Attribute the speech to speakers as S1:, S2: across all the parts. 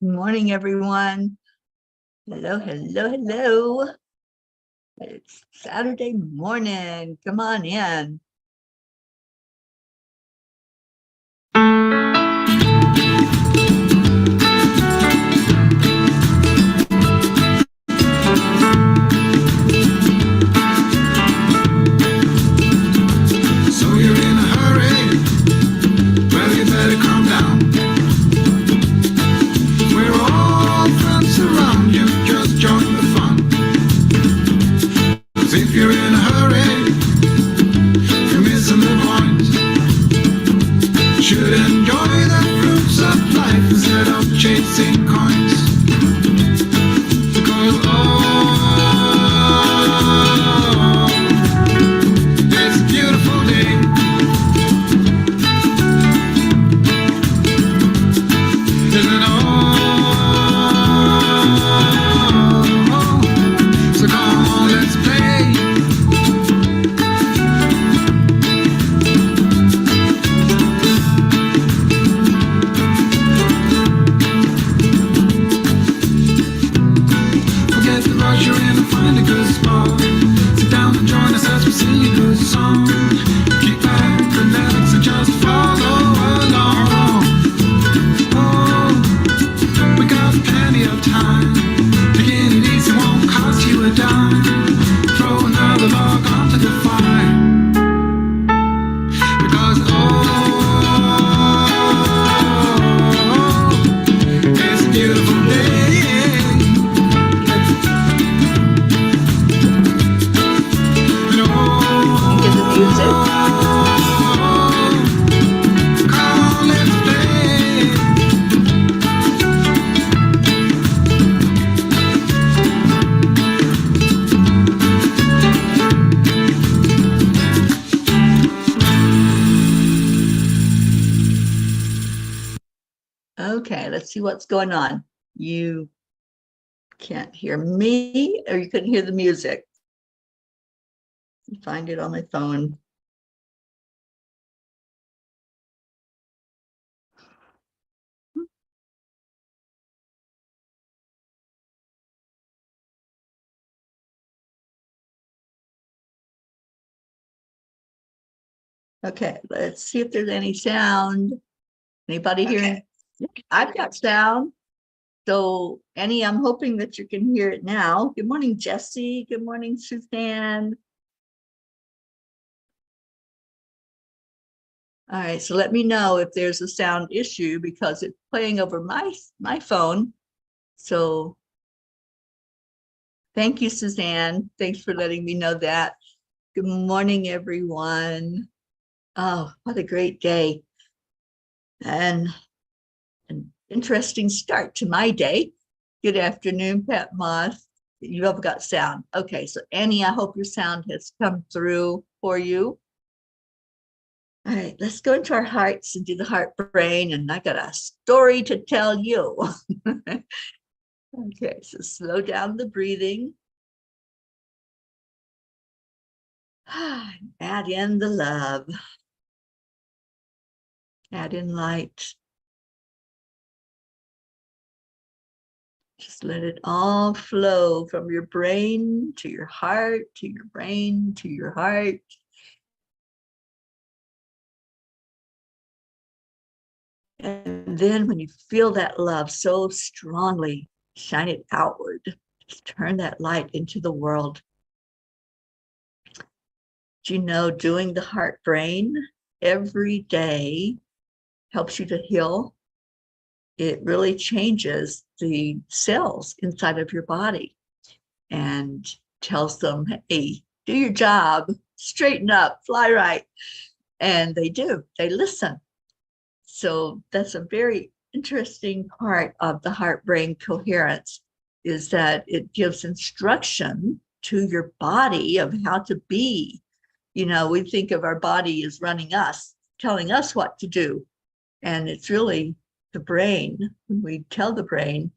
S1: Good morning, everyone. Hello, hello, hello. It's Saturday morning. Come on in.
S2: So you're in a hurry? Well, you better calm down. We're all friends around you, just join the fun. 'Cause if you're in a hurry, you're missing the point. Should enjoy the fruits of life instead of chasing coins. Because it's a beautiful day. Isn't it so come on, let's play. Forget the rush, you're in and find a good spot. Sit down and join us as we sing a good song. Kick back, relax, and just follow along. Oh, we got plenty of time. Taking it easy won't cost you a dime. Throw another log onto the fire. Because it's a beautiful day. And
S1: Get the music.
S2: come on, let's play.
S1: Okay, let's see what's going on. You can't hear me, or you couldn't hear the music. Find it on my phone. Okay, let's see if there's any sound. Anybody hearing? I've got sound. So Annie, I'm hoping that you can hear it now. Good morning, Jesse. Good morning, Suzanne. All right, so let me know if there's a sound issue because it's playing over my phone. So thank you, Suzanne. Thanks for letting me know that. Good morning, everyone. Oh, what a great day. And an interesting start to my day. Good afternoon, Pat Moss. You have got sound. Okay, so Annie, I hope your sound has come through for you. All right, let's go into our hearts and do the heart brain. And I got a story to tell you. Okay, so slow down the breathing. Add in the love. Add in light. Just let it all flow from your brain to your heart, to your brain, to your heart. And then when you feel that love so strongly, shine it outward. Just turn that light into the world. Do you know doing the heart brain every day helps you to heal? It really changes the cells inside of your body and tells them, hey, do your job, straighten up, fly right. And they do, they listen. So that's a very interesting part of the heart-brain coherence, is that it gives instruction to your body of how to be. You know, we think of our body as running us, telling us what to do. And it's really the brain. When we tell the brain,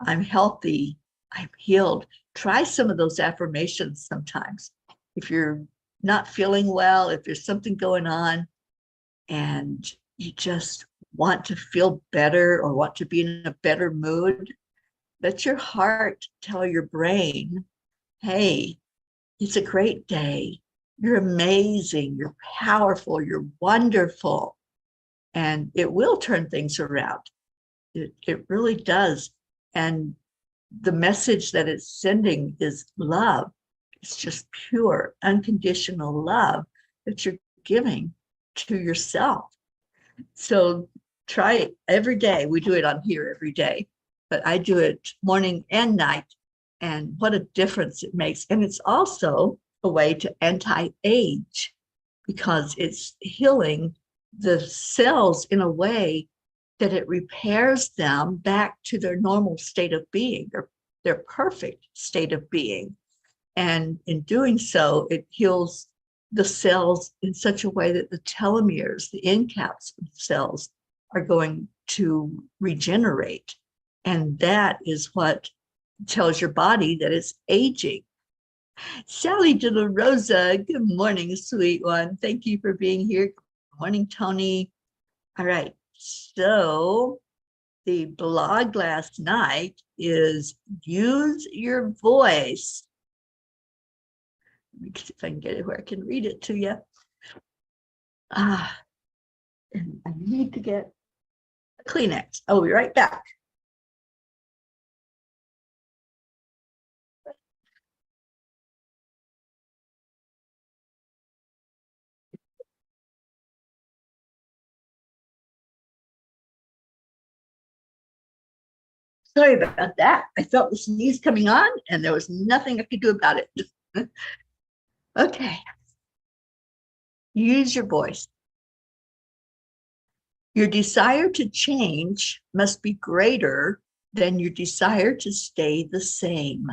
S1: I'm healthy, I'm healed. Try some of those affirmations sometimes. If you're not feeling well, if there's something going on, and you just want to feel better or want to be in a better mood, let your heart tell your brain, hey, it's a great day. You're amazing. You're powerful. You're wonderful. And it will turn things around. It really does. And the message that it's sending is love. It's just pure, unconditional love that you're giving to yourself. So try it every day. We do it on here every day, but I do it morning and night. And what a difference it makes. And it's also a way to anti-age because it's healing the cells in a way that it repairs them back to their normal state of being, their perfect state of being. And in doing so, it heals the cells in such a way that the telomeres, the end caps of cells, are going to regenerate. And that is what tells your body that it's aging. Sally De La Rosa, good morning, sweet one. Thank you for being here. Good morning, Tony. All right, so the blog last night is use your voice. Let me see if I can get it where I can read it to you. And I need to get a Kleenex. I'll be right back. Sorry about that. I felt the sneeze coming on and there was nothing I could do about it. Okay. Use your voice. Your desire to change must be greater than your desire to stay the same.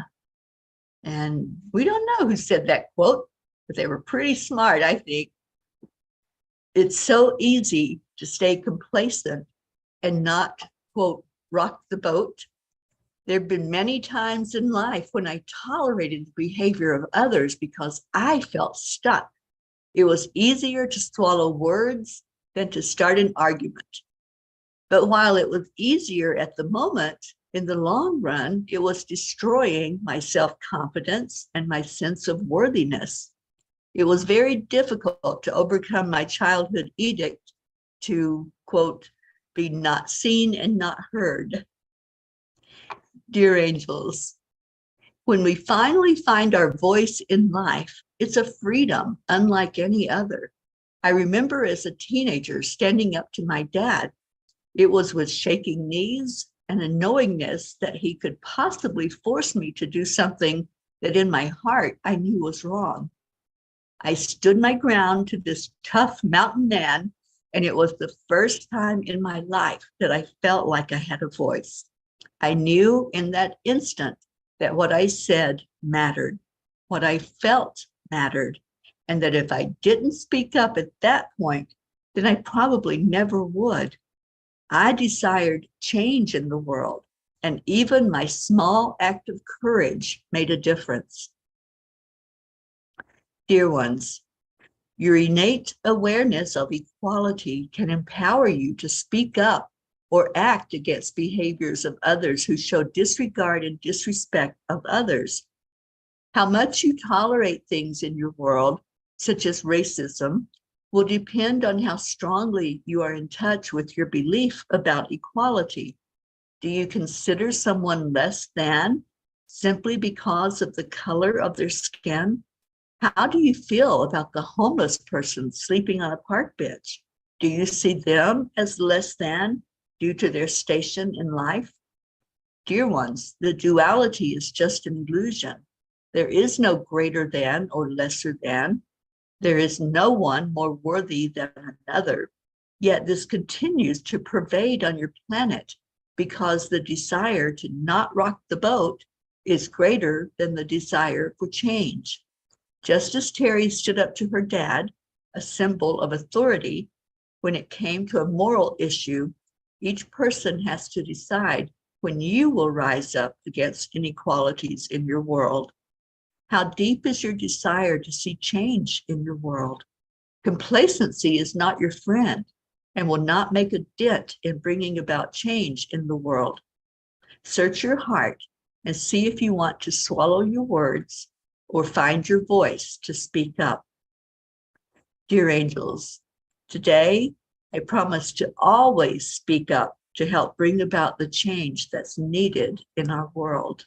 S1: And we don't know who said that quote, but they were pretty smart, I think. It's so easy to stay complacent and not, quote, rock the boat. There have been many times in life when I tolerated the behavior of others because I felt stuck. It was easier to swallow words than to start an argument. But while it was easier at the moment, in the long run, it was destroying my self-confidence and my sense of worthiness. It was very difficult to overcome my childhood edict to, quote, be not seen and not heard. Dear angels, when we finally find our voice in life, it's a freedom unlike any other. I remember as a teenager standing up to my dad. It was with shaking knees and a knowingness that he could possibly force me to do something that in my heart I knew was wrong. I stood my ground to this tough mountain man, and it was the first time in my life that I felt like I had a voice. I knew in that instant that what I said mattered, what I felt mattered, and that if I didn't speak up at that point, then I probably never would. I desired change in the world, and even my small act of courage made a difference. Dear ones, your innate awareness of equality can empower you to speak up or act against behaviors of others who show disregard and disrespect of others. How much you tolerate things in your world, such as racism, will depend on how strongly you are in touch with your belief about equality. Do you consider someone less than simply because of the color of their skin? How do you feel about the homeless person sleeping on a park bench? Do you see them as less than due to their station in life? Dear ones, the duality is just an illusion. There is no greater than or lesser than. There is no one more worthy than another. Yet this continues to pervade on your planet because the desire to not rock the boat is greater than the desire for change. Just as Teri stood up to her dad, a symbol of authority, when it came to a moral issue, each person has to decide when you will rise up against inequalities in your world. How deep is your desire to see change in your world? Complacency is not your friend, and will not make a dent in bringing about change in the world. Search your heart and see if you want to swallow your words or find your voice to speak up. Dear angels, today I promise to always speak up to help bring about the change that's needed in our world.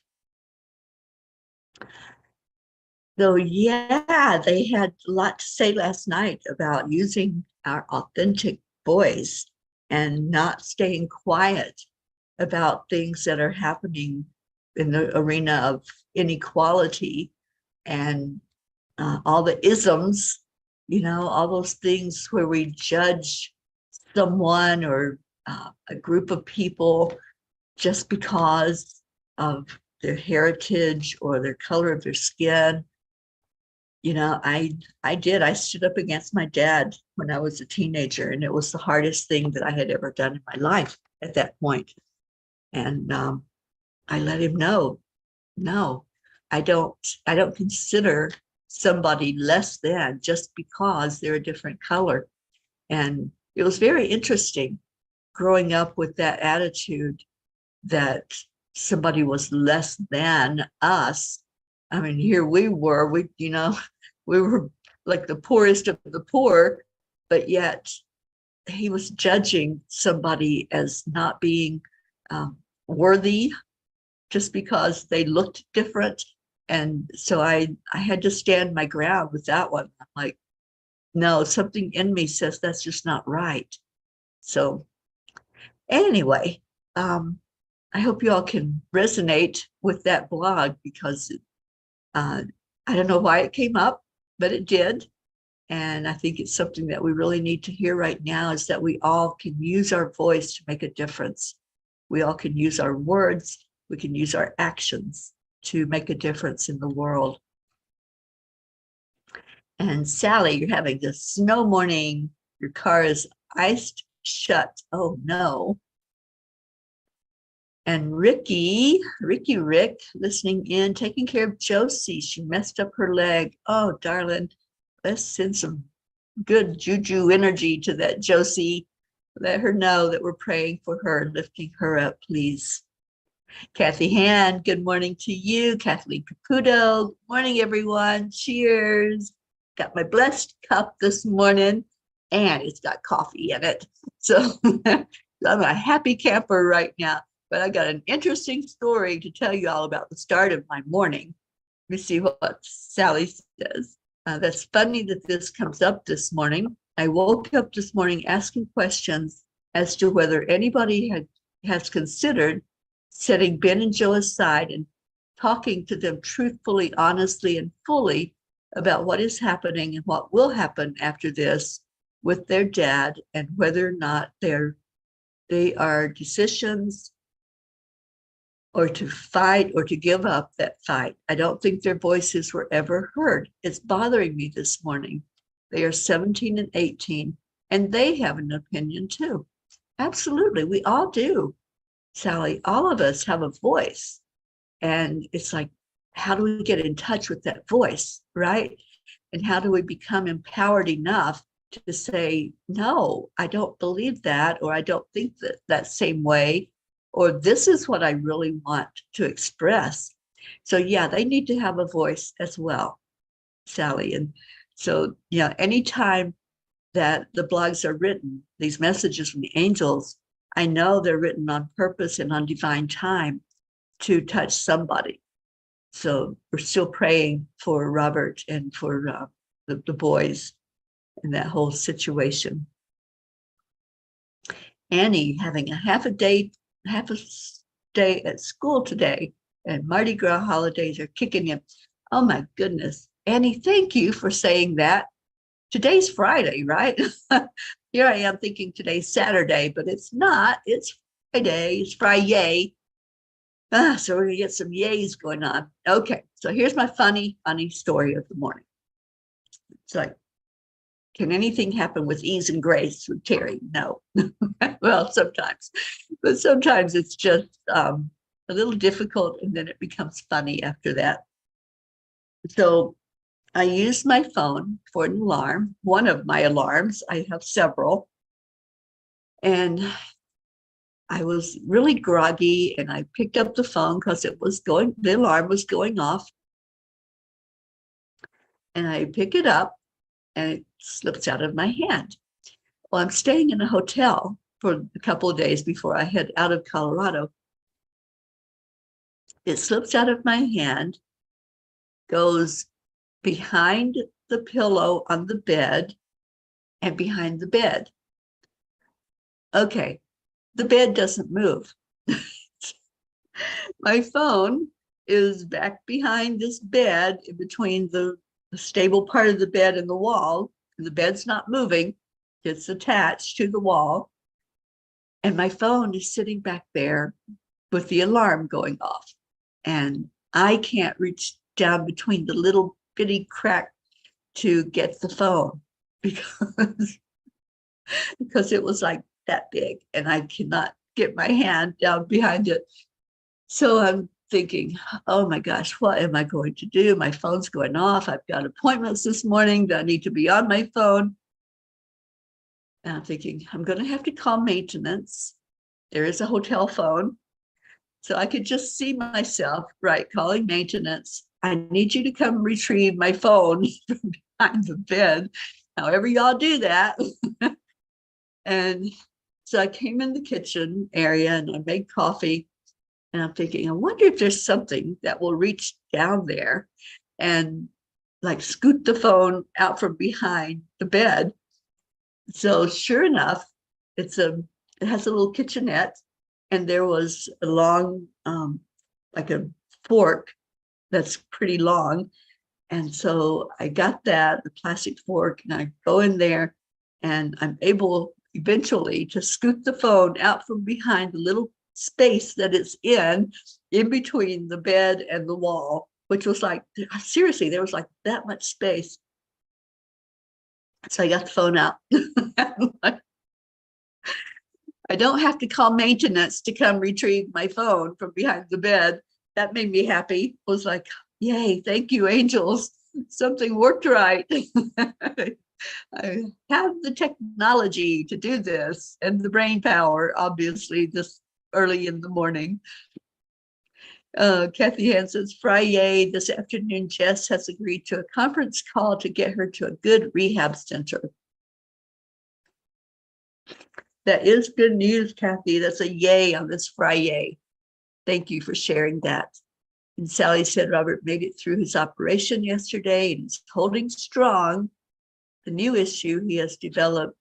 S1: So yeah, they had a lot to say last night about using our authentic voice and not staying quiet about things that are happening in the arena of inequality and all the isms, all those things where we judge someone or a group of people just because of their heritage or their color of their skin. I stood up against my dad when I was a teenager, and it was the hardest thing that I had ever done in my life at that point. And I let him know, no, I don't consider somebody less than just because they're a different color. And it was very interesting growing up with that attitude that somebody was less than us. I mean, here we were, we were like the poorest of the poor, but yet he was judging somebody as not being worthy just because they looked different. And so I had to stand my ground with that one. I'm like, no, something in me says that's just not right. So anyway, I hope you all can resonate with that blog, because I don't know why it came up, but it did. And I think it's something that we really need to hear right now, is that we all can use our voice to make a difference. We all can use our words. We can use our actions to make a difference in the world. And Sally, you're having this snow morning. Your car is iced shut. Oh no. And Rick, listening in, taking care of Josie. She messed up her leg. Oh, darling, let's send some good juju energy to that Josie. Let her know that we're praying for her and lifting her up, please. Kathy Hand, good morning to you. Kathleen Caputo, good morning, everyone. Cheers. Got my blessed cup this morning, and it's got coffee in it. So I'm a happy camper right now. But I got an interesting story to tell you all about the start of my morning. Let me see what Sally says. That's funny that this comes up this morning. I woke up this morning asking questions as to whether anybody has considered setting Ben and Joe aside and talking to them truthfully, honestly, and fully about what is happening and what will happen after this with their dad, and whether or not they are decisions or to fight or to give up that fight. I don't think their voices were ever heard. It's bothering me this morning. They are 17 and 18, and they have an opinion too. Absolutely, we all do, Sally. All of us have a voice. And it's like, how do we get in touch with that voice, right? And how do we become empowered enough to say, no, I don't believe that, or I don't think that same way, or this is what I really want to express. So yeah, they need to have a voice as well, Sally. And so, anytime that the blogs are written, these messages from the angels, I know they're written on purpose and on divine time to touch somebody. So we're still praying for Robert and for the boys in that whole situation. Annie having half a day at school today, and Mardi Gras holidays are kicking in. Oh my goodness. Annie, thank you for saying that. Today's Friday, right? Here I am thinking today's Saturday, but it's not. It's Friday. It's FriYay. So we're gonna get some yays going on. Okay, so here's my funny story of the morning. It's like, can anything happen with ease and grace with Teri? No. Well, sometimes, but sometimes it's just a little difficult, and then it becomes funny after that. So I use my phone for an alarm, one of my alarms. I have several. And I was really groggy, and I picked up the phone because the alarm was going off. And I pick it up and it slips out of my hand. Well, I'm staying in a hotel for a couple of days before I head out of Colorado. It slips out of my hand, goes behind the pillow on the bed and behind the bed. Okay, the bed doesn't move. My phone is back behind this bed in between the stable part of the bed and the wall. And the bed's not moving, it's attached to the wall. And my phone is sitting back there with the alarm going off. And I can't reach down between the little bitty crack to get the phone because it was like that big and I cannot get my hand down behind it. So I'm thinking, oh my gosh, what am I going to do? My phone's going off. I've got appointments this morning that I need to be on my phone. And I'm thinking, I'm going to have to call maintenance. There is a hotel phone. So I could just see myself, right, calling maintenance. I need you to come retrieve my phone from behind the bed. However y'all do that. And so I came in the kitchen area and I made coffee. And I'm thinking, I wonder if there's something that will reach down there and like scoot the phone out from behind the bed. So sure enough, it has a little kitchenette, and there was a long, like a fork that's pretty long. And so I got that, the plastic fork, and I go in there and I'm able eventually to scoot the phone out from behind the little space that it's in between the bed and the wall, which was like, seriously, there was like that much space. So I got the phone out. I don't have to call maintenance to come retrieve my phone from behind the bed. That made me happy. It was like, yay, thank you, angels. Something worked right. I have the technology to do this and the brain power, obviously, this early in the morning. Kathy Ann says, FriYay, this afternoon, Jess has agreed to a conference call to get her to a good rehab center. That is good news, Kathy. That's a yay on this FriYay. Thank you for sharing that. And Sally said Robert made it through his operation yesterday and he's holding strong. The new issue, he has developed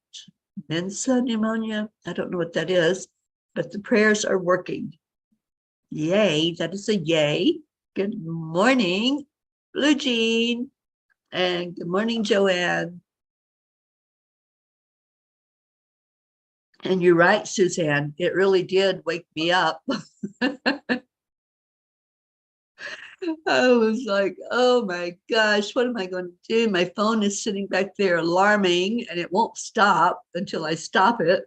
S1: Mensa pneumonia. I don't know what that is, but the prayers are working. Yay, that is a yay. Good morning, Blue Jean. And good morning, Joanne. And you're right, Suzanne, it really did wake me up. I was like, oh my gosh, what am I going to do? My phone is sitting back there alarming and it won't stop until I stop it.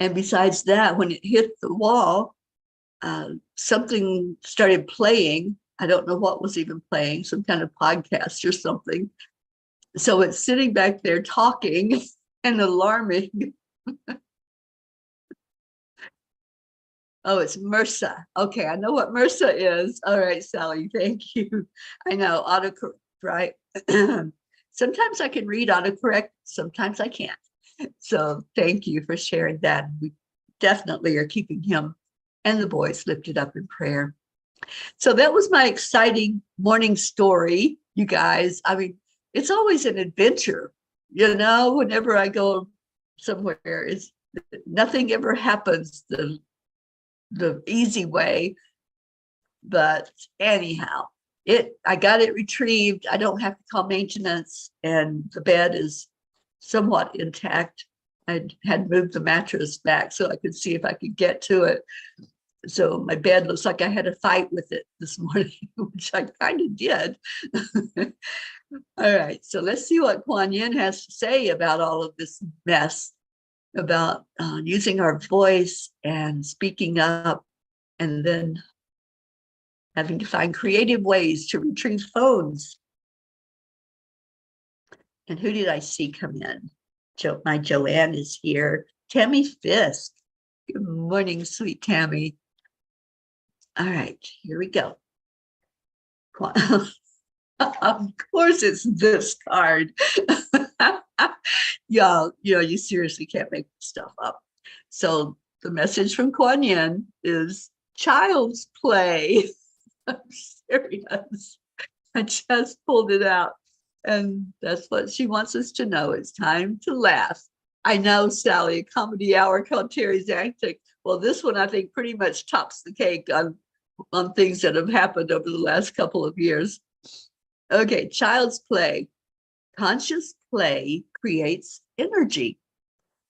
S1: And besides that, when it hit the wall, something started playing. I don't know what was even playing, some kind of podcast or something. So it's sitting back there talking and alarming. Oh, it's MRSA. Okay, I know what MRSA is. All right, Sally, thank you. I know, autocorrect, right? Sometimes I can read autocorrect, sometimes I can't. So thank you for sharing that. We definitely are keeping him and the boys lifted up in prayer. So that was my exciting morning story, you guys. I mean, it's always an adventure, you know, whenever I go somewhere, nothing ever happens the easy way. But anyhow, I got it retrieved. I don't have to call maintenance, and the bed is somewhat intact. I had moved the mattress back so I could see if I could get to it. So my bed looks like I had a fight with it this morning, which I kind of did. All right, so let's see what Kuan Yin has to say about all of this mess, about using our voice and speaking up, and then having to find creative ways to retrieve phones. And who did I see come in? My Joanne is here. Tammy Fisk. Good morning, sweet Tammy. All right, here we go. Of course, it's this card. Y'all, you seriously can't make this stuff up. So the message from Kuan Yin is child's play. I'm serious. I just pulled it out. And that's what she wants us to know. It's time to laugh. I know, Sally, a comedy hour called Teri's Antic. Well, this one, I think, pretty much tops the cake on things that have happened over the last couple of years. Okay, child's play. Conscious play creates energy.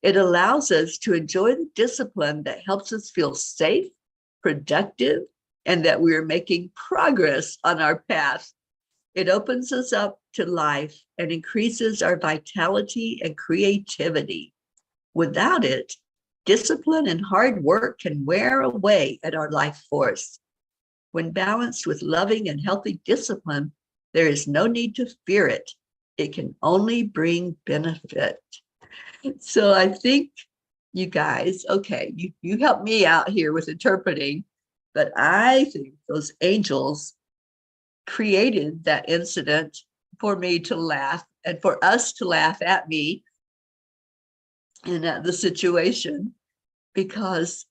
S1: It allows us to enjoy the discipline that helps us feel safe, productive, and that we are making progress on our path. It opens us up to life and increases our vitality and creativity. Without it, discipline and hard work can wear away at our life force. When balanced with loving and healthy discipline, there is no need to fear it. It can only bring benefit. So I think you guys, okay, you help me out here with interpreting, but I think those angels created that incident for me to laugh and for us to laugh at me and at the situation, because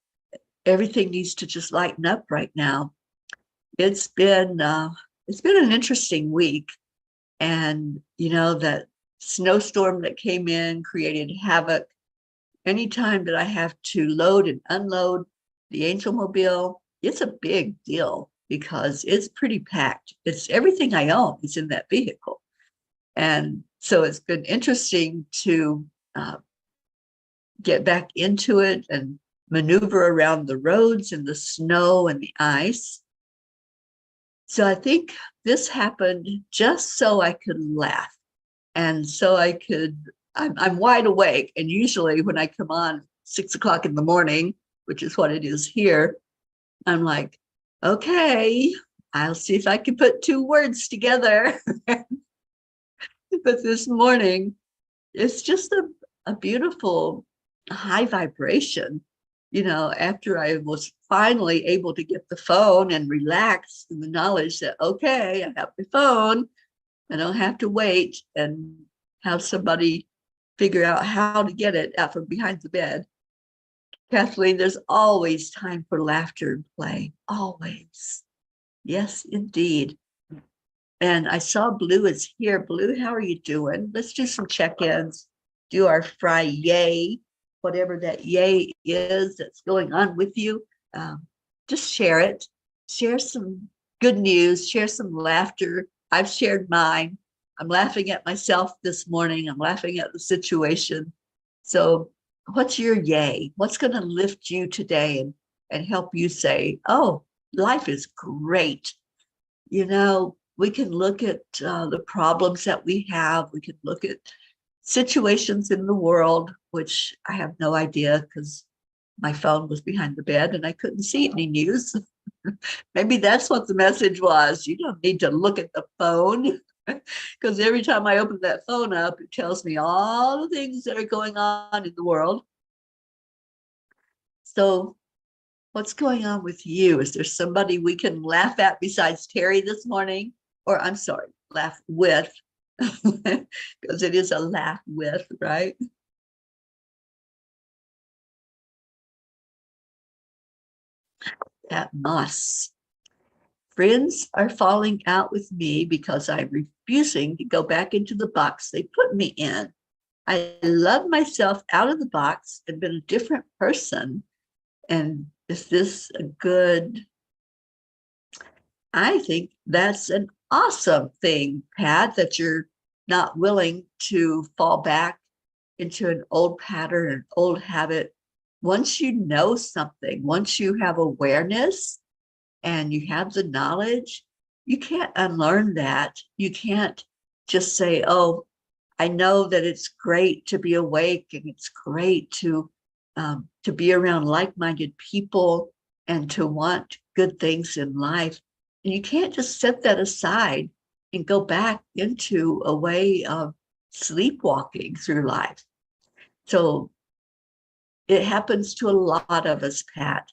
S1: everything needs to just lighten up right now. It's been an interesting week, and that snowstorm that came in created havoc. Anytime that I have to load and unload the Angel Mobile, it's a big deal because it's pretty packed. It's everything I own is in that vehicle. And so it's been interesting to get back into it and maneuver around the roads and the snow and the ice. So I think this happened just so I could laugh. And so I'm wide awake. And usually when I come on 6 o'clock in the morning, which is what it is here, I'm like, okay, I'll see if I can put 2 words together. But this morning, it's just a beautiful high vibration. After I was finally able to get the phone and relax in the knowledge that, okay, I have the phone, I don't have to wait and have somebody figure out how to get it out from behind the bed. Kathleen, there's always time for laughter and play, always. Yes, indeed. And I saw Blue is here. Blue, how are you doing? Let's do some check-ins, do our FriYay, whatever that yay is that's going on with you. Just share it. Share some good news, share some laughter. I've shared mine. I'm laughing at myself this morning. I'm laughing at the situation. So what's your yay? What's going to lift you today and help you say, oh, life is great. We can look at the problems that we have. We can look at situations in the world, which I have no idea because my phone was behind the bed and I couldn't see any news. Maybe that's what the message was. You don't need to look at the phone, because every time I open that phone up, it tells me all the things that are going on in the world. So what's going on with you? Is there somebody we can laugh at besides Teri this morning? Or I'm sorry, laugh with, because it is a laugh with, right? That moss. Friends are falling out with me because I'm refusing to go back into the box they put me in. I love myself out of the box and been a different person. And is this a good? I think that's an awesome thing, Pat, that you're not willing to fall back into an old pattern, an old habit. Once you know something, once you have awareness and you have the knowledge, you can't unlearn that. You can't just say, oh, I know that it's great to be awake and it's great to be around like-minded people and to want good things in life. And you can't just set that aside and go back into a way of sleepwalking through life. So it happens to a lot of us, Pat.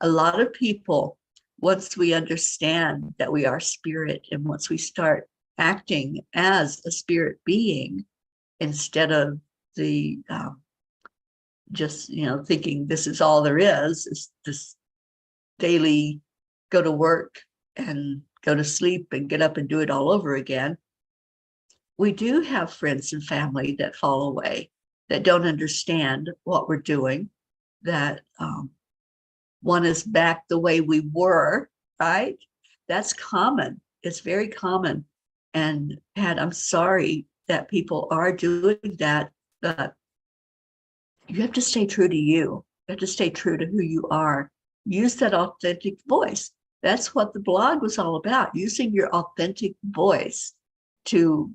S1: A lot of people, once we understand that we are spirit, and once we start acting as a spirit being instead of the just thinking this is all there is this daily go to work and go to sleep and get up and do it all over again. We do have friends and family that fall away, that don't understand what we're doing, that want us back the way we were, right? That's common. It's very common. And Pat, I'm sorry that people are doing that, but you have to stay true to you. You have to stay true to who you are. Use that authentic voice. That's what the blog was all about, using your authentic voice to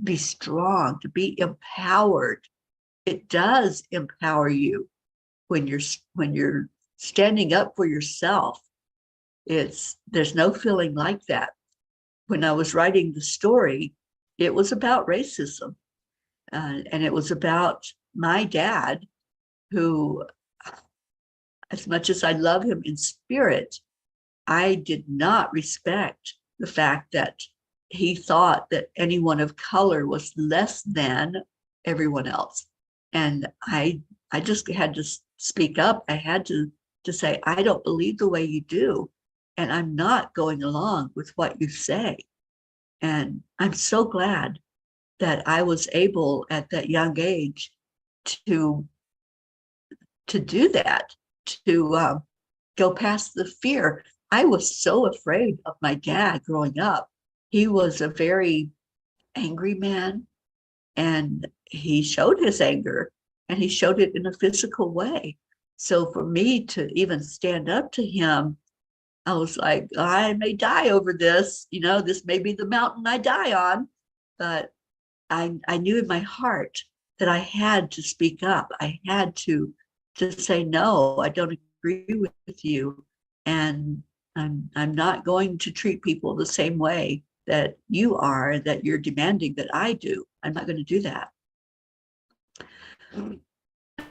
S1: be strong, to be empowered. It does empower you when you're standing up for yourself. There's no feeling like that. When I was writing the story, it was about racism, and it was about my dad, who, as much as I love him in spirit, I did not respect the fact that he thought that anyone of color was less than everyone else. And I just had to speak up. I had to say, I don't believe the way you do, and I'm not going along with what you say. And I'm so glad that I was able at that young age to do that, to go past the fear. I was so afraid of my dad growing up. He was a very angry man, and he showed his anger, and he showed it in a physical way. So for me to even stand up to him, I was like, I may die over this, this may be the mountain I die on, but I knew in my heart that I had to speak up. I had to say, no, I don't agree with you. And I'm not going to treat people the same way that you are, that you're demanding that I do. I'm not going to do that.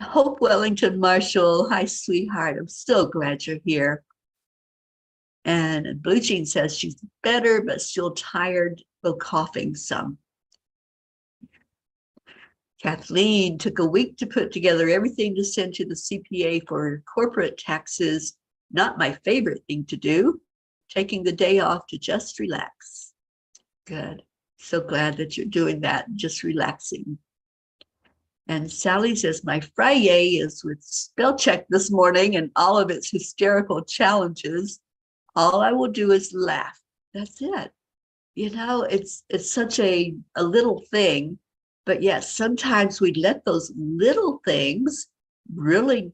S1: Hope Wellington Marshall, hi, sweetheart. I'm so glad you're here. And Blue Jean says she's better, but still tired, though coughing some. Kathleen took a week to put together everything to send to the CPA for corporate taxes. Not my favorite thing to do. Taking the day off to just relax. Good. So glad that you're doing that, just relaxing. And Sally says, my FriYay is with spell check this morning and all of its hysterical challenges. All I will do is laugh. That's it. It's such a little thing, but yes, sometimes we let those little things really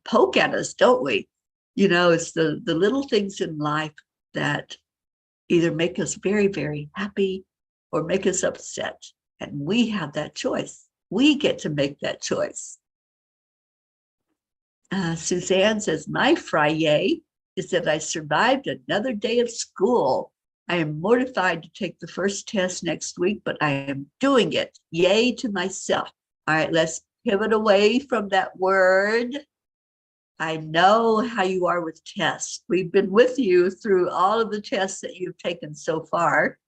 S1: poke at us, don't we? It's the little things in life that either make us very, very happy or make us upset. And we have that choice. We get to make that choice. Suzanne says, my FriYay is that I survived another day of school. I am mortified to take the first test next week, but I am doing it. Yay to myself. All right, let's pivot away from that word. I know how you are with tests. We've been with you through all of the tests that you've taken so far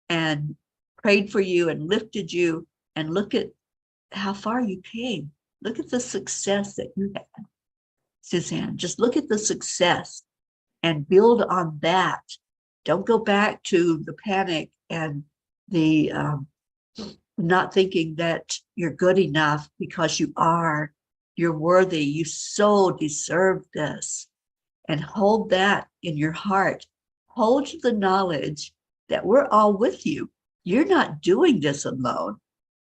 S1: and prayed for you and lifted you, and look at how far you came. Look at the success that you had, Suzanne. Just look at the success and build on that. Don't go back to the panic and the not thinking that you're good enough, because you are. You're worthy. You so deserve this. And hold that in your heart. Hold the knowledge that we're all with you. You're not doing this alone.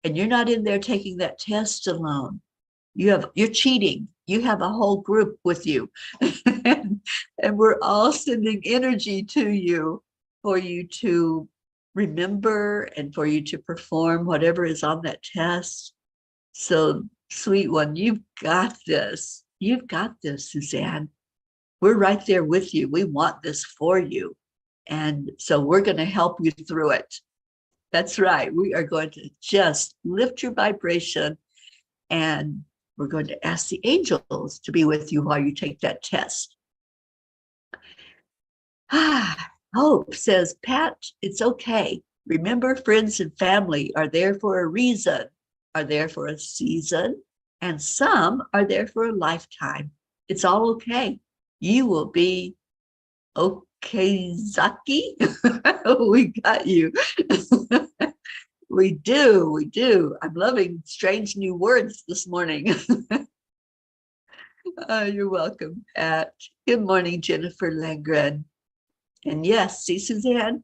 S1: And you're not in there taking that test alone. You're cheating. You have a whole group with you. And we're all sending energy to you for you to remember and for you to perform whatever is on that test. So, sweet one, you've got this. You've got this, Suzanne. We're right there with you. We want this for you. And so we're going to help you through it. That's right. We are going to just lift your vibration And we're going to ask the angels to be with you while you take that test. Hope says, Pat, it's okay. Remember, friends and family are there for a reason, are there for a season, and some are there for a lifetime. It's all okay. You will be okay, Zaki. We got you. We do. I'm loving strange new words this morning. You're welcome, Pat. Good morning, Jennifer Langren. And yes, see, Suzanne?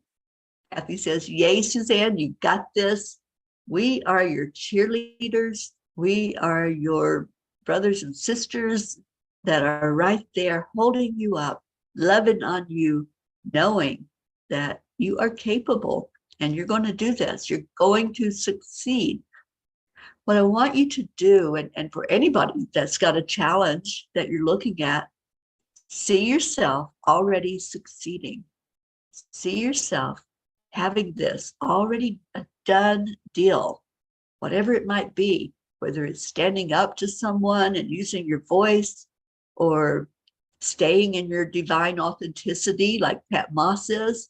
S1: Kathy says, yay, Suzanne, you got this. We are your cheerleaders. We are your brothers and sisters that are right there holding you up, loving on you, knowing that you are capable and you're going to do this. You're going to succeed. What I want you to do, and for anybody that's got a challenge that you're looking at, see yourself already succeeding. See yourself having this already a done deal, whatever it might be, whether it's standing up to someone and using your voice, or staying in your divine authenticity like Pat Moss is,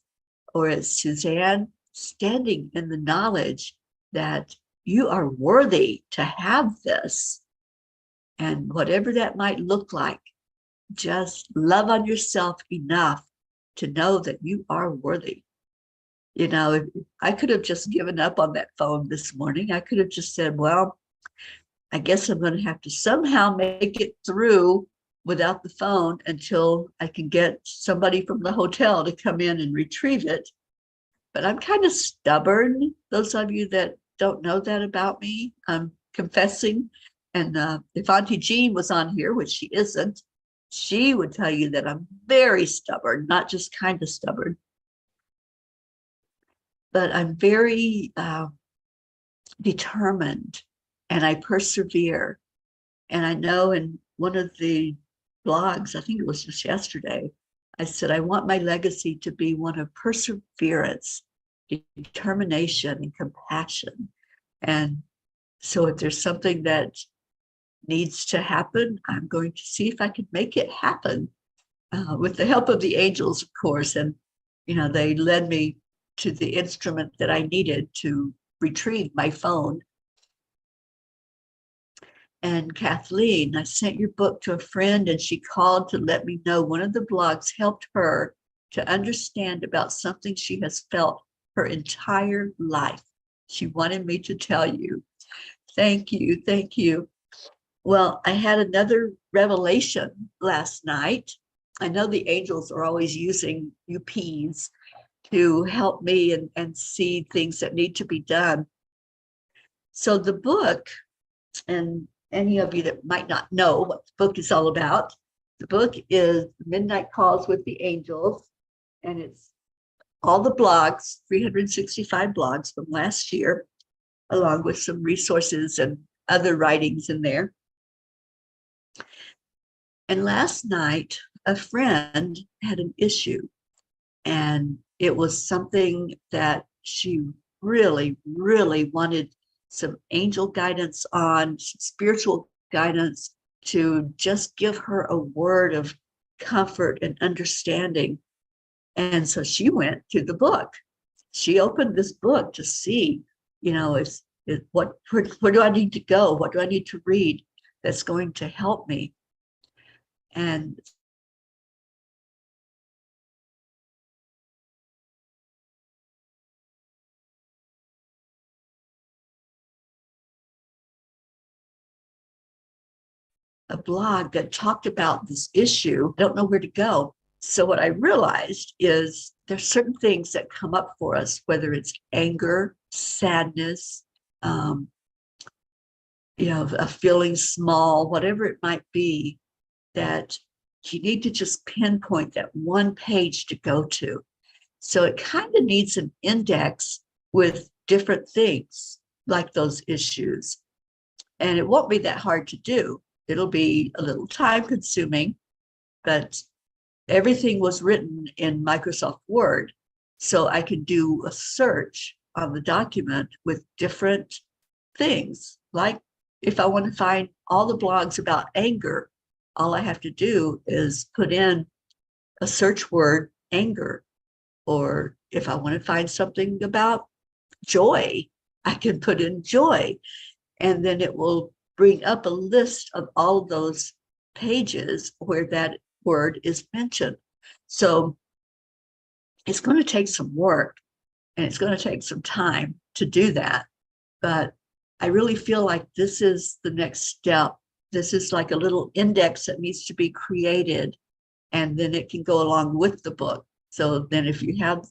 S1: or as Suzanne, standing in the knowledge that you are worthy to have this. And whatever that might look like, just love on yourself enough to know that you are worthy. You know, I could have just given up on that phone this morning. I could have just said, well, I guess I'm going to have to somehow make it through without the phone until I can get somebody from the hotel to come in and retrieve it. But I'm kind of stubborn. Those of you that don't know that about me, I'm confessing. And if Auntie Jean was on here, which she isn't, she would tell you that I'm very stubborn, not just kind of stubborn. But I'm very determined, and I persevere. And I know in one of the blogs, I think it was just yesterday, I said, I want my legacy to be one of perseverance, determination, and compassion. And so if there's something that needs to happen, I'm going to see if I can make it happen with the help of the angels, of course. And, you know, they led me to the instrument that I needed to retrieve my phone. And Kathleen, I sent your book to a friend and she called to let me know one of the blogs helped her to understand about something she has felt her entire life. She wanted me to tell you. Thank you. Thank you. Well, I had another revelation last night. I know the angels are always using UPs to help me and see things that need to be done. So the book, and any of you that might not know what the book is all about, the book is Midnight Calls with the Angels, and it's all the blogs, 365 blogs from last year, along with some resources and other writings in there. And last night, a friend had an issue, and it was something that she really, really wanted some angel guidance on, some spiritual guidance to just give her a word of comfort and understanding. And so she went to the book. She opened this book to see, you know, where do I need to go? What do I need to read that's going to help me? And a blog that talked about this issue. I don't know where to go. So what I realized is there's certain things that come up for us, whether it's anger, sadness, you know, a feeling small, whatever it might be, that you need to just pinpoint that one page to go to. So it kind of needs an index with different things like those issues. And it won't be that hard to do. It'll be a little time consuming, but everything was written in Microsoft Word. So I could do a search on the document with different things like if I want to find all the blogs about anger, all I have to do is put in a search word, anger. Or if I want to find something about joy, I can put in joy. And then it will bring up a list of all of those pages where that word is mentioned. So it's going to take some work and it's going to take some time to do that. But I really feel like this is the next step. This is like a little index that needs to be created, and then it can go along with the book. So then if you have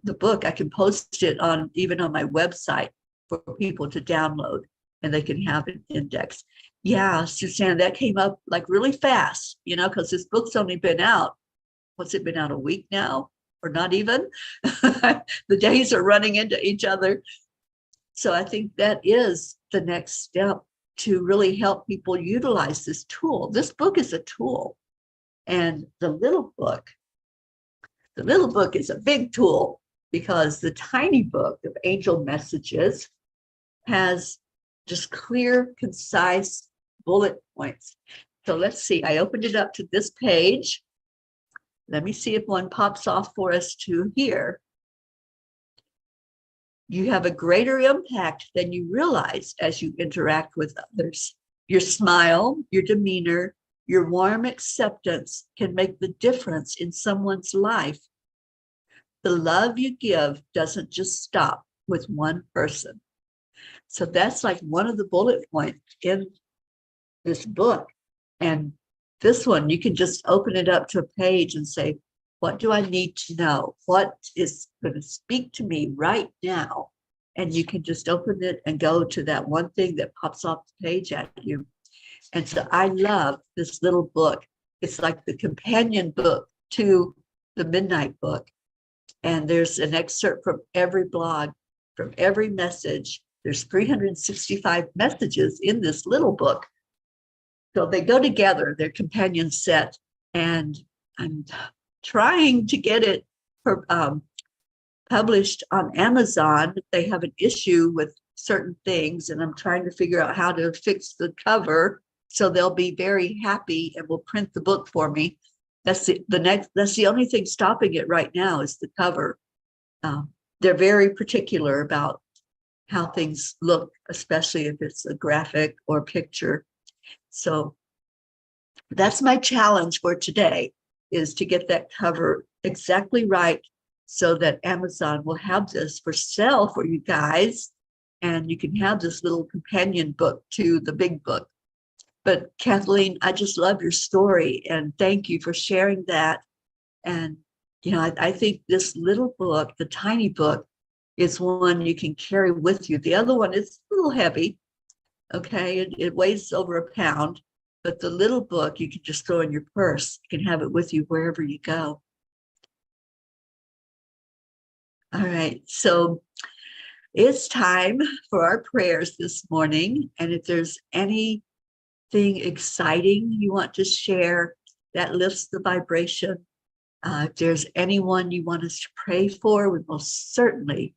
S1: the book, I can post it on even on my website for people to download, and they can have an index. Yeah, Suzanne, that came up like really fast, because this book's only been out. What's it been out, a week now? Or not even? The days are running into each other. So I think that is the next step to really help people utilize this tool. This book is a tool. And the little book is a big tool, because the tiny book of angel messages has just clear, concise bullet points. So let's see, I opened it up to this page. Let me see if one pops off for us to here. You have a greater impact than you realize as you interact with others. Your smile, your demeanor, your warm acceptance can make the difference in someone's life. The love you give doesn't just stop with one person. So that's like one of the bullet points in this book. And this one, you can just open it up to a page and say, what do I need to know? What is going to speak to me right now? And you can just open it and go to that one thing that pops off the page at you. And so I love this little book. It's like the companion book to the Midnight book. And there's an excerpt from every blog, from every message. There's 365 messages in this little book. So they go together, they're companion set. And I'm trying to get it published on Amazon. They have an issue with certain things, and I'm trying to figure out how to fix the cover so they'll be very happy and will print the book for me. That's the only thing stopping it right now is the cover. They're very particular about how things look, especially if it's a graphic or picture. So that's my challenge for today, is to get that cover exactly right so that Amazon will have this for sale for you guys, and you can have this little companion book to the big book. But Kathleen, I just love your story, and thank you for sharing that. And, I think this little book, the tiny book, is one you can carry with you. The other one is a little heavy, okay? It weighs over a pound, but the little book you can just throw in your purse. You can have it with you wherever you go. All right, so it's time for our prayers this morning. And if there's anything exciting you want to share that lifts the vibration, if there's anyone you want us to pray for, we most certainly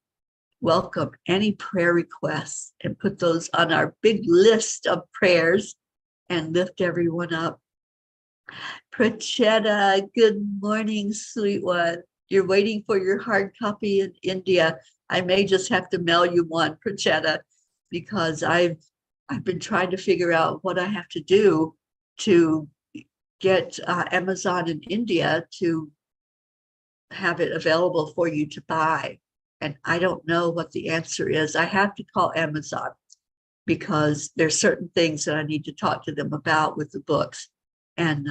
S1: welcome any prayer requests and put those on our big list of prayers and lift everyone up. Prachetta, good morning, sweet one. You're waiting for your hard copy in India. I may just have to mail you one, Prachetta, because I've been trying to figure out what I have to do to get Amazon in India to have it available for you to buy. And I don't know what the answer is. I have to call Amazon because there's certain things that I need to talk to them about with the books. And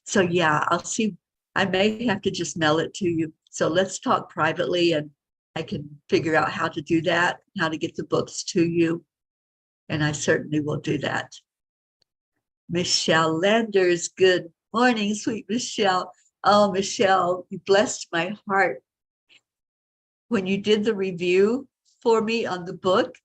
S1: so, yeah, I'll see. I may have to just mail it to you. So let's talk privately, and I can figure out how to do that, how to get the books to you. And I certainly will do that. Michelle Landers, good morning, sweet Michelle. Oh, Michelle, you blessed my heart. When you did the review for me on the book,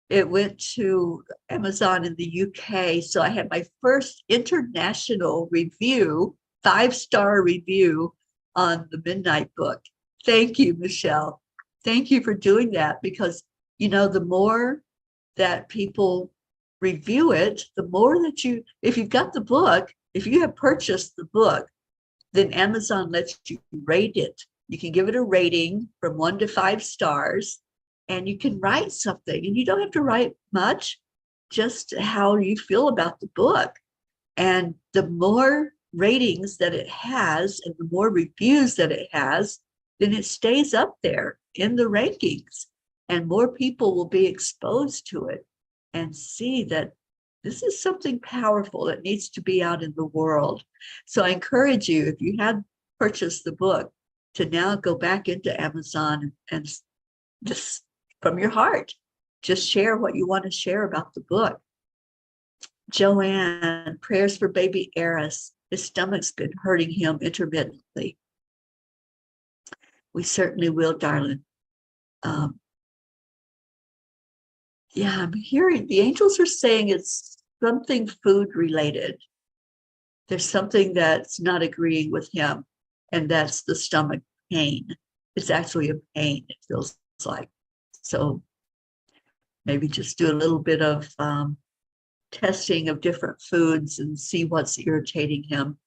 S1: it went to Amazon in the UK. So I had my first international review, 5-star review on the Midnight book. Thank you, Michelle. Thank you for doing that, because, the more that people review it, the more that you, if you've got the book, if you have purchased the book, then Amazon lets you rate it. You can give it a rating from 1 to 5 stars, and you can write something. And you don't have to write much, just how you feel about the book. And the more ratings that it has and the more reviews that it has, then it stays up there in the rankings, and more people will be exposed to it and see that this is something powerful that needs to be out in the world. So I encourage you, if you have purchased the book, to now go back into Amazon and just from your heart, just share what you want to share about the book. Joanne, prayers for baby Eris. His stomach's been hurting him intermittently. We certainly will, darling. Yeah, I'm hearing the angels are saying it's something food related. There's something that's not agreeing with him, and that's the stomach pain. It's actually a pain, it feels like. So maybe just do a little bit of testing of different foods and see what's irritating him.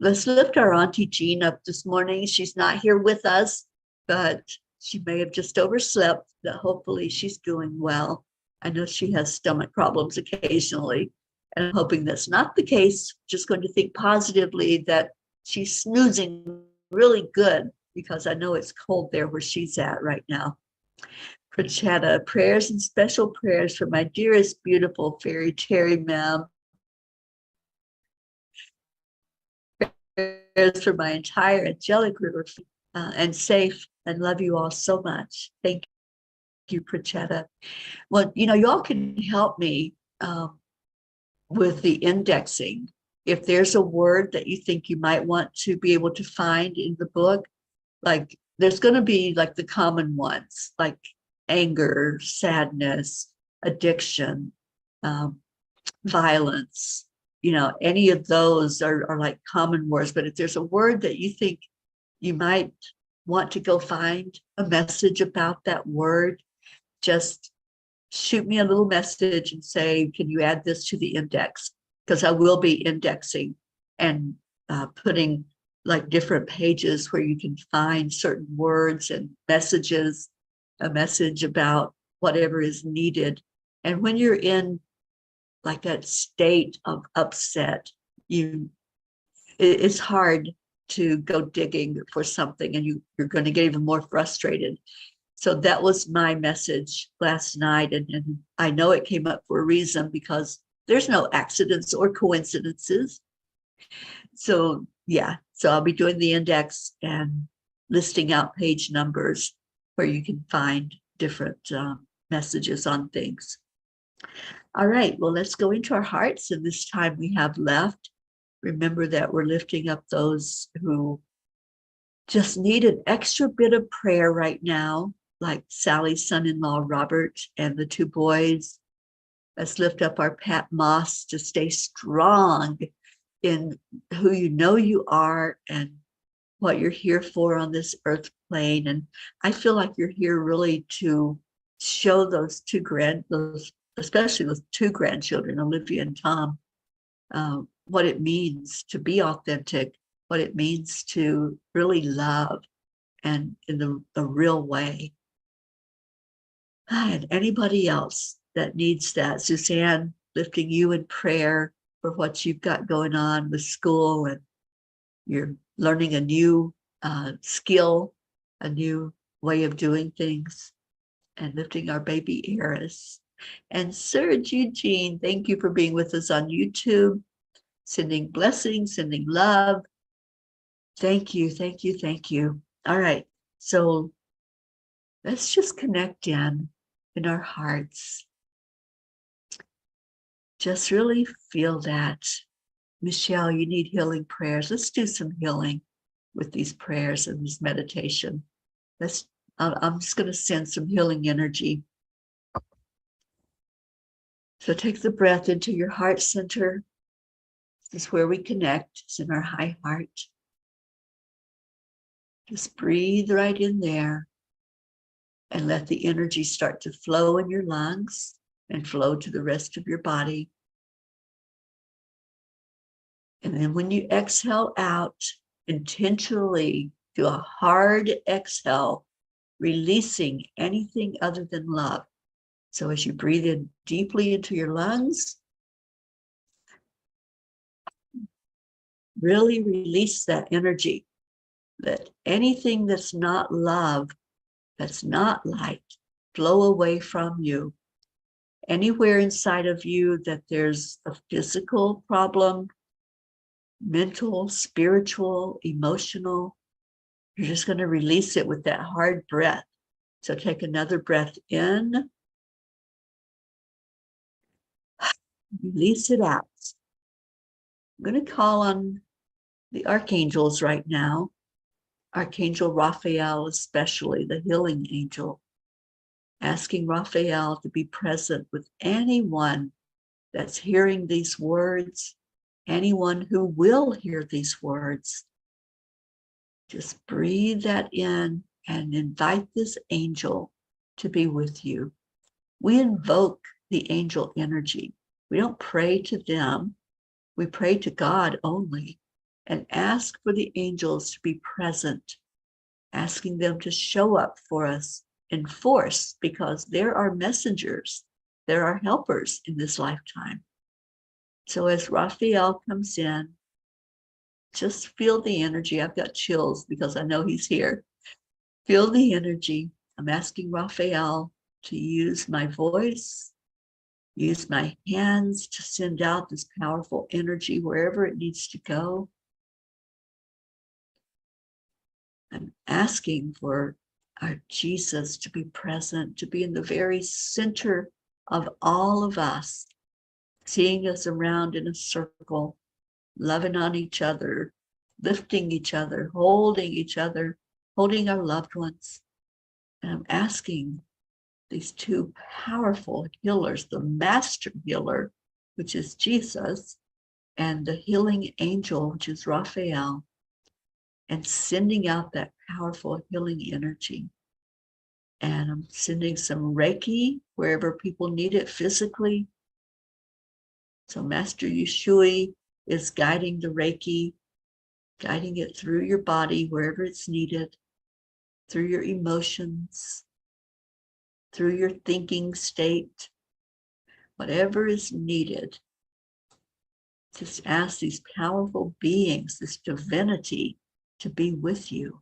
S1: Let's lift our Auntie Jean up this morning. She's not here with us, but she may have just overslept, but hopefully she's doing well. I know she has stomach problems occasionally, and I'm hoping that's not the case. Just going to think positively that she's snoozing really good, because I know it's cold there where she's at right now. Prachetta, prayers and special prayers for my dearest, beautiful fairy Teri, ma'am. Prayers for my entire angelic river, and safe, and love you all so much. Thank you, Prachetta. Well, y'all can help me with the indexing. If there's a word that you think you might want to be able to find in the book, like there's going to be like the common ones, like anger, sadness, addiction, violence, any of those are like common words. But if there's a word that you think you might want to go find a message about that word, just shoot me a little message and say, can you add this to the index? Because I will be indexing and putting like different pages where you can find certain words and messages, a message about whatever is needed. And when you're in like that state of upset, it's hard to go digging for something, and you're going to get even more frustrated. So that was my message last night. And I know it came up for a reason, because there's no accidents or coincidences. So yeah, so I'll be doing the index and listing out page numbers where you can find different messages on things. All right, well, let's go into our hearts. And this time we have left. Remember that we're lifting up those who just need an extra bit of prayer right now, like Sally's son-in-law, Robert, and the 2 boys. Let's lift up our Pat Moss to stay strong in who you are and what you're here for on this earth plane. And I feel like you're here really to show those especially those 2 grandchildren, Olivia and Tom, what it means to be authentic, what it means to really love, and in the real way. And anybody else that needs that, Suzanne, lifting you in prayer for what you've got going on with school, and you're learning a new skill, a new way of doing things, and lifting our baby Eris. And Serge Eugene, thank you for being with us on YouTube, sending blessings, sending love. Thank you, thank you, thank you. All right, so let's just connect in our hearts. Just really feel that. Michelle, you need healing prayers. Let's do some healing with these prayers and this meditation. I'm just going to send some healing energy. So take the breath into your heart center. This is where we connect. It's in our high heart. Just breathe right in there and let the energy start to flow in your lungs. and flow to the rest of your body. And then when you exhale out, intentionally do a hard exhale, releasing anything other than love. So as you breathe in deeply into your lungs, really release that energy. Let anything that's not love, that's not light, flow away from you. Anywhere inside of you that there's a physical problem, mental, spiritual, emotional, you're just going to release it with that hard breath. So take another breath in, release it out. I'm going to call on the archangels right now, Archangel Raphael especially, the healing angel, asking Raphael to be present with anyone that's hearing these words, anyone who will hear these words. Just breathe that in and invite this angel to be with you. We invoke the angel energy. We don't pray to them. We pray to God only and ask for the angels to be present, asking them to show up for us in force, because there are messengers, there are helpers in this lifetime. So as Raphael comes in, just feel the energy. I've got chills because I know he's here. Feel the energy. I'm asking Raphael to use my voice, use my hands to send out this powerful energy wherever it needs to go. I'm asking for our Jesus to be present, to be in the very center of all of us, seeing us around in a circle, loving on each other, lifting each other, holding our loved ones. And I'm asking these two powerful healers, the master healer, which is Jesus, and the healing angel, which is Raphael, and sending out that powerful healing energy. And I'm sending some Reiki wherever people need it physically. So Master Ushui is guiding the Reiki, guiding it through your body wherever it's needed, through your emotions, through your thinking state, whatever is needed. Just ask these powerful beings, this divinity, to be with you.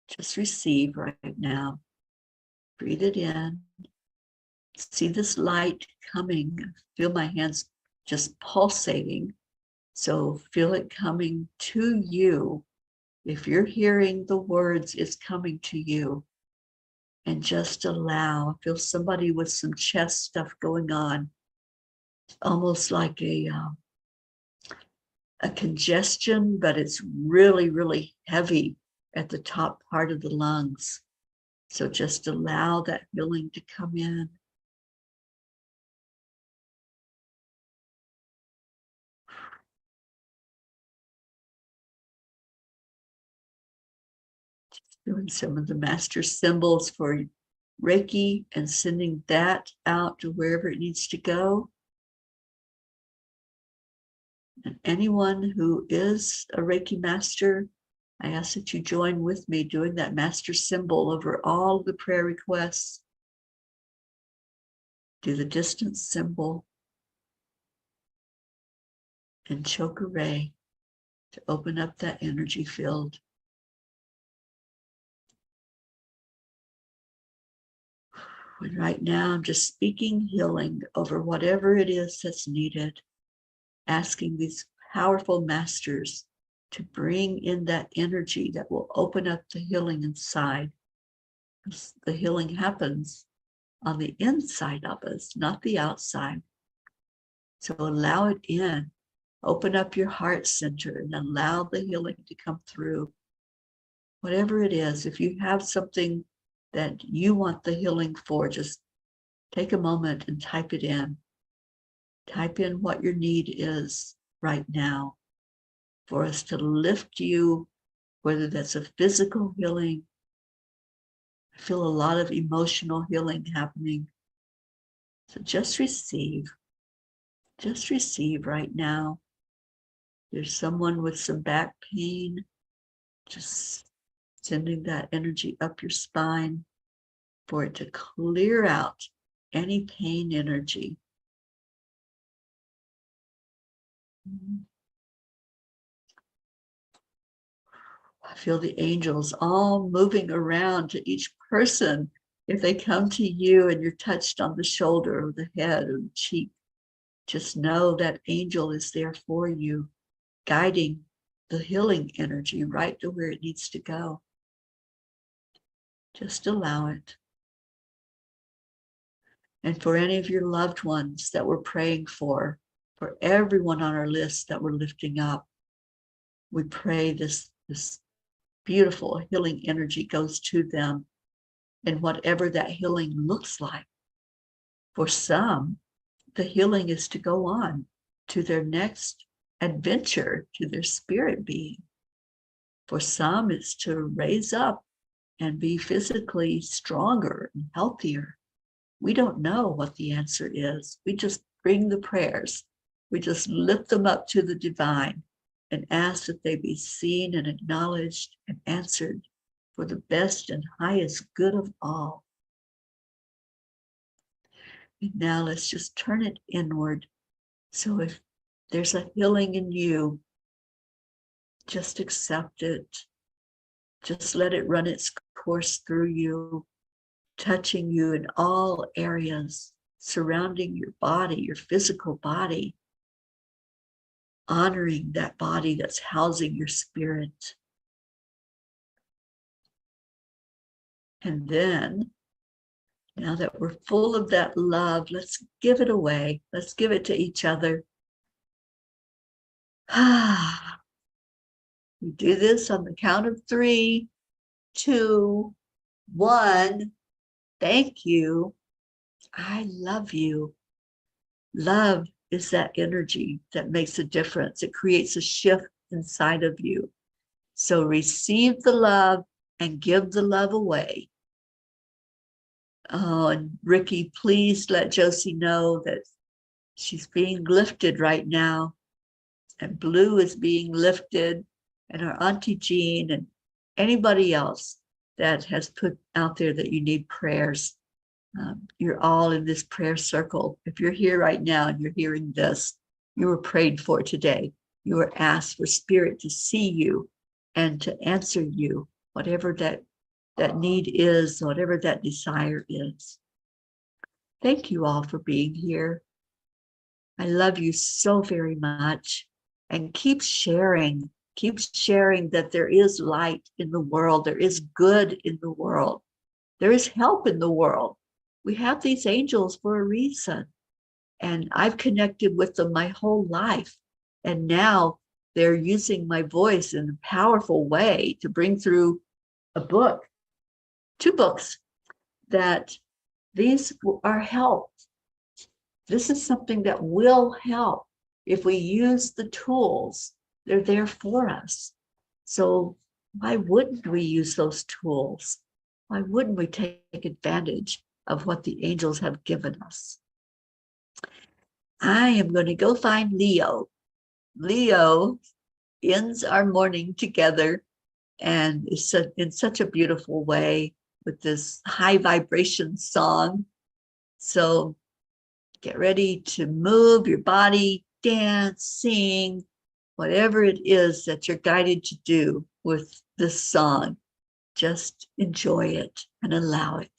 S1: Just receive right now. Breathe it in. See this light coming. Feel my hands just pulsating. So feel it coming to you. If you're hearing the words, it's coming to you. And just allow. Feel somebody with some chest stuff going on. Almost like a congestion, but it's really, really heavy at the top part of the lungs. So just allow that feeling to come in. Just doing some of the master symbols for Reiki and sending that out to wherever it needs to go. And anyone who is a Reiki master, I ask that you join with me doing that master symbol over all the prayer requests. Do the distance symbol and Chokuray to open up that energy field. And right now, I'm just speaking healing over whatever it is that's needed, asking these powerful masters to bring in that energy that will open up the healing inside. The healing happens on the inside of us, not the outside. So allow it in. Open up your heart center and allow the healing to come through. Whatever it is, if you have something that you want the healing for, just take a moment and type it in. Type in what your need is right now for us to lift you whether that's a physical healing. I feel a lot of emotional healing happening. So just receive right now. There's someone with some back pain, just sending that energy up your spine for it to clear out any pain energy. I feel the angels all moving around to each person. If they come to you and you're touched on the shoulder or the head or the cheek, just know that angel is there for you, guiding the healing energy right to where it needs to go. Just allow it. And for any of your loved ones that we're praying for everyone on our list that we're lifting up, we pray this beautiful healing energy goes to them, and whatever that healing looks like. For some, the healing is to go on to their next adventure, to their spirit being. For some, it's to raise up and be physically stronger and healthier. We don't know what the answer is. We just bring the prayers. We just lift them up to the divine and ask that they be seen and acknowledged and answered for the best and highest good of all. And now let's just turn it inward. So if there's a healing in you, just accept it. Just let it run its course through you, touching you in all areas, surrounding your body, your physical body, honoring that body that's housing your spirit. And then, now that we're full of that love, let's give it away. Let's give it to each other. We do this on the count of 3, 2, 1. Thank you. I love you. Love is that energy that makes a difference. It creates a shift inside of you. So receive the love and give the love away. Oh, and Ricky, please let Josie know that she's being lifted right now. And Blue is being lifted. And our Auntie Jean and anybody else that has put out there that you need prayers. You're all in this prayer circle. If you're here right now and you're hearing this, you were prayed for today. You were asked for Spirit to see you and to answer you, whatever that need is, whatever that desire is. Thank you all for being here. I love you so very much. And keep sharing that there is light in the world. There is good in the world. There is help in the world. We have these angels for a reason. And I've connected with them my whole life. And now they're using my voice in a powerful way to bring through a book, 2 books, that these are help. This is something that will help if we use the tools. They're there for us. So why wouldn't we use those tools? Why wouldn't we take advantage of what the angels have given us? I am going to go find Leo. Leo ends our morning together and is in such a beautiful way with this high vibration song. So get ready to move your body, dance, sing, whatever it is that you're guided to do with this song. Just enjoy it and allow it.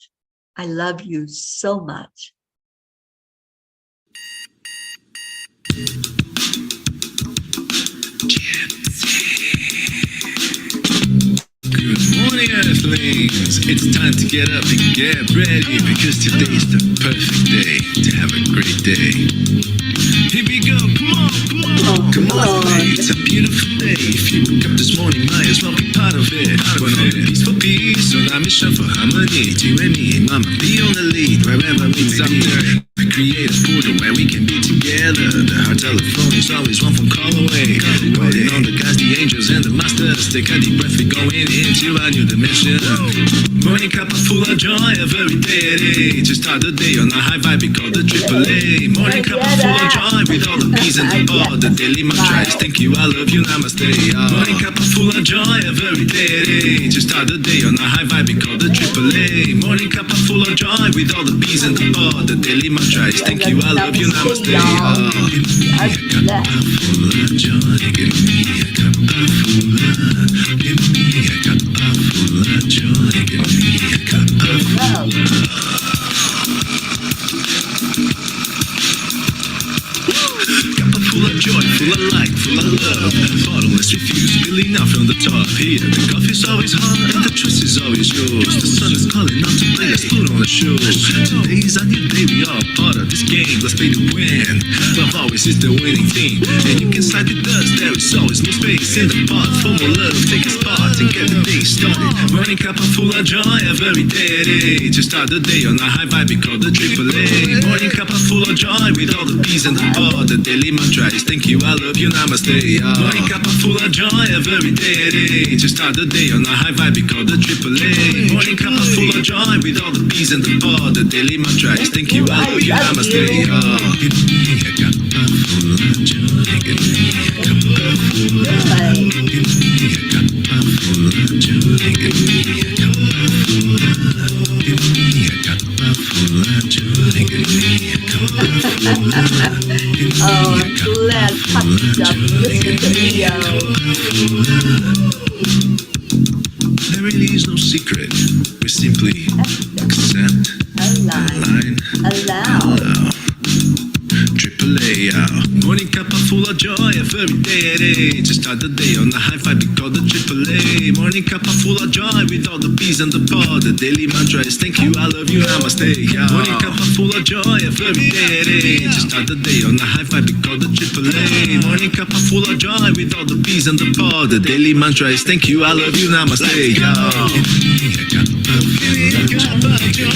S1: I love you so much.
S2: Good morning, Earthlings. It's time to get up and get ready because today's the perfect day to have a great day. Here we go, come on, it's a beautiful day. If you woke up this morning, might as well be part of it. We're on a peace for peace, on our mission for harmony. You and me, mama, be on the lead wherever we may be. create a portal where we can be together. The heart telephone is always one phone call away. Waiting on the guys, the angels and the masters. Take a deep breath, we're going into a new dimension. Morning cup full of joy every day. To start the day on a high vibe, we call the AAA. Morning cup full of joy with all the peace and the ball. The daily mantra is thank you, I love you, namaste. Morning cup full of joy every day. To start the day on a high vibe, we call the AAA. Morning cup full of joy with all the peace and the ball. The daily mantra is thank you, I love you, namaste. Give me a cup full of joy. Give me a cup full of. Give me a cup full of joy. Give me a cup full of. Full of joy, full of light, full of love. Bottomless refuse, spilling out from the top. Here, the coffee's always hot and the choice is always yours. The sun is calling out to play, let's put on a show. Today is a new day, we are part of this game. Let's play to win. Love always is the winning team. And you can side with us, there is always no space in the pot. For more love, take a spot and get the day started. Morning cup full of joy every day. To start the day on a high vibe, we call the AAA. Morning cup full of joy with all the peace and the ball. The daily mantra is thank you, I love you, namaste. Morning cup full of joy every day. To start the day on a high vibe, we call the AAA. Morning cup full of joy with all the peace and the ball. The daily mantra is thank you, I love you, namaste. Give me a cup full of joy. Give me a cup full of. Give me a cup full of joy. Give me a cup full of. Give me a cup full of joy. Give me a cup full of.
S1: Oh, I'm glad Puppy's up. Listen to Leo.
S2: There really is no secret. We simply accept, align, allow. AAA, morning cup full of joy every day. To start the day on a high vibe, we call the AAA. Morning cup full of joy with all the peace and the ball. The daily mantra is thank you, I love you, namaste. Morning cup full of joy every day. To start the day on a high vibe, we call the AAA. Morning cup full of joy with all the peace and the ball. The daily mantra is thank you, I love you, namaste. Give me a cup of joy.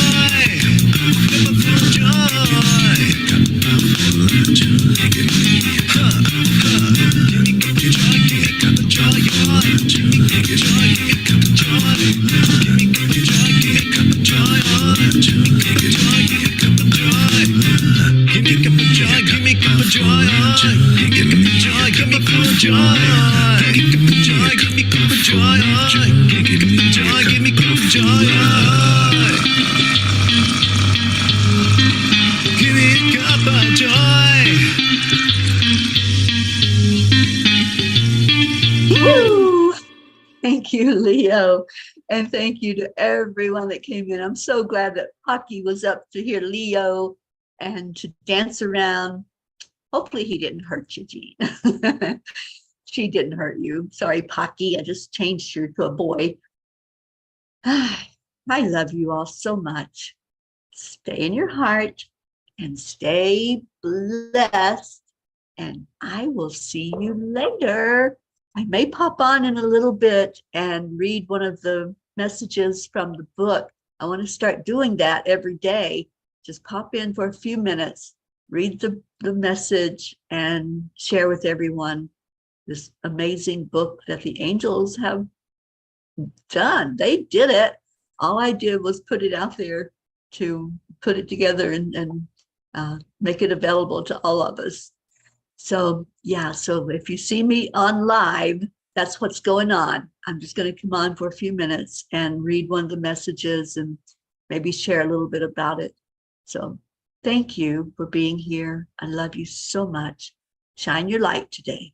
S1: Woo! Thank you, Leo. And thank you to everyone that came in. I'm so glad that Pocky was up to hear Leo and to dance around. Hopefully he didn't hurt you, Jean. She didn't hurt you. Sorry, Pocky. I just changed you to a boy. I love you all so much. Stay in your heart and stay blessed. And I will see you later. I may pop on in a little bit and read one of the messages from the book. I want to start doing that every day. Just pop in for a few minutes, read the message, and share with everyone this amazing book that the angels have done. They did it. All I did was put it out there to put it together and make it available to all of us. So yeah, so if you see me on live, that's what's going on. I'm just going to come on for a few minutes and read one of the messages and maybe share a little bit about it. So thank you for being here. I love you so much. Shine your light today.